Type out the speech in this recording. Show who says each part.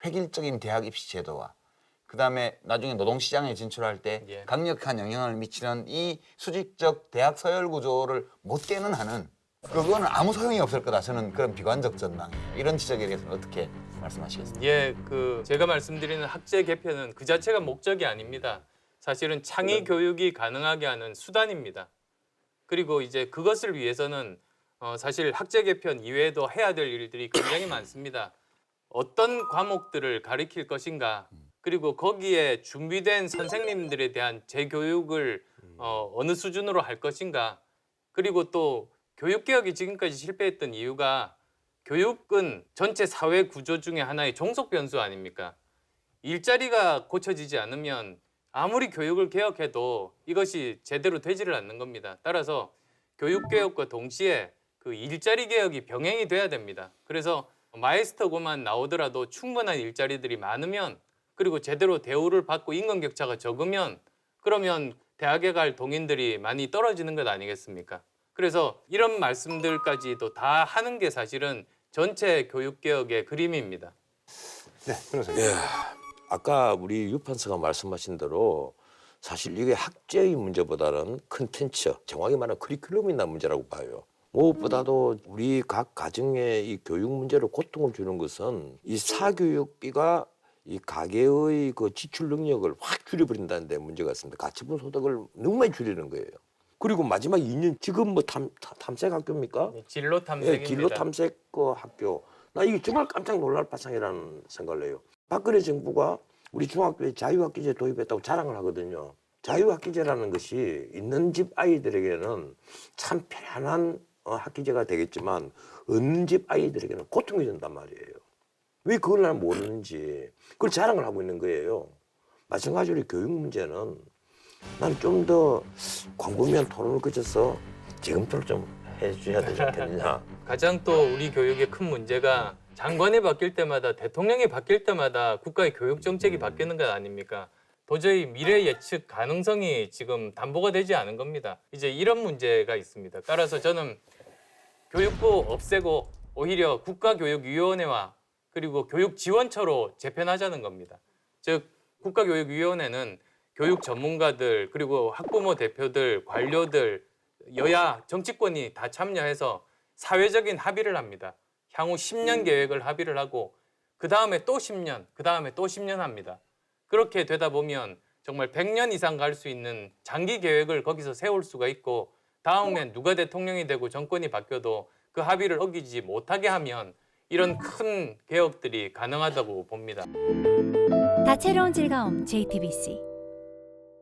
Speaker 1: 획일적인 대학 입시 제도와 그다음에 나중에 노동시장에 진출할 때
Speaker 2: 예.
Speaker 1: 강력한 영향을 미치는 이 수직적 대학 서열 구조를 못 깨는 한은 그거는 아무 소용이 없을 거다. 저는 그런 비관적 전망이에요. 이런 지적에 대해서는 어떻게 말씀하시겠습니까?
Speaker 2: 예, 제가 말씀드리는 학제 개편은 그 자체가 목적이 아닙니다. 사실은 창의 교육이 가능하게 하는 수단입니다. 그리고 이제 그것을 위해서는 사실 학제 개편 이외에도 해야 될 일들이 굉장히 많습니다. 어떤 과목들을 가르칠 것인가, 그리고 거기에 준비된 선생님들에 대한 재교육을 어느 수준으로 할 것인가, 그리고 또 교육개혁이 지금까지 실패했던 이유가 교육은 전체 사회 구조 중에 하나의 종속 변수 아닙니까? 일자리가 고쳐지지 않으면 아무리 교육을 개혁해도 이것이 제대로 되지를 않는 겁니다. 따라서 교육개혁과 동시에 그 일자리 개혁이 병행이 돼야 됩니다. 그래서 마이스터고만 나오더라도 충분한 일자리들이 많으면, 그리고 제대로 대우를 받고 임금 격차가 적으면, 그러면 대학에 갈 동인들이 많이 떨어지는 것 아니겠습니까? 그래서 이런 말씀들까지도 다 하는 게 사실은 전체 교육개혁의 그림입니다.
Speaker 3: 네, 변호사님.
Speaker 4: 예, 아까 우리 유판서가 말씀하신 대로 사실 이게 학제의 문제보다는 컨텐츠, 정확히 말하면 커리큘럼이나 문제라고 봐요. 무엇보다도 우리 각 가정에 이 교육 문제로 고통을 주는 것은 이 사교육비가 이 가계의 그 지출 능력을 확 줄여버린다는 데 문제가 있습니다. 가처분 소득을 너무 많이 줄이는 거예요. 그리고 마지막 2년 지금 뭐 탐색 학교입니까?
Speaker 2: 진로 탐색입니다.
Speaker 4: 예, 진로 탐색 그 학교. 나 이게 정말 깜짝 놀랄 파상이라는 생각을 해요. 박근혜 정부가 우리 중학교에 자유학기제 도입했다고 자랑을 하거든요. 자유학기제라는 것이 있는 집 아이들에게는 참 편안한 학기제가 되겠지만 없는 집 아이들에게는 고통이 된단 말이에요. 왜 그걸 날 모르는지 그걸 자랑을 하고 있는 거예요. 마찬가지로 교육 문제는 나는 좀 더 광범위한 토론을 거쳐서 재검토를 좀 해줘야 되지 않겠느냐.
Speaker 2: 가장 또 우리 교육의 큰 문제가 장관이 바뀔 때마다, 대통령이 바뀔 때마다 국가의 교육 정책이 바뀌는 것 아닙니까? 도저히 미래 예측 가능성이 지금 담보가 되지 않은 겁니다. 이제 이런 문제가 있습니다. 따라서 저는 교육부 없애고 오히려 국가교육위원회와 그리고 교육지원처로 재편하자는 겁니다. 즉 국가교육위원회는 교육 전문가들, 그리고 학부모 대표들, 관료들, 여야 정치권이 다 참여해서 사회적인 합의를 합니다. 향후 10년 계획을 합의를 하고 그 다음에 또 10년, 그 다음에 또 10년 합니다. 그렇게 되다 보면 정말 100년 이상 갈 수 있는 장기 계획을 거기서 세울 수가 있고, 다음엔 누가 대통령이 되고 정권이 바뀌어도 그 합의를 어기지 못하게 하면 이런 큰 개혁들이 가능하다고 봅니다.
Speaker 5: 다채로운 즐거움 JTBC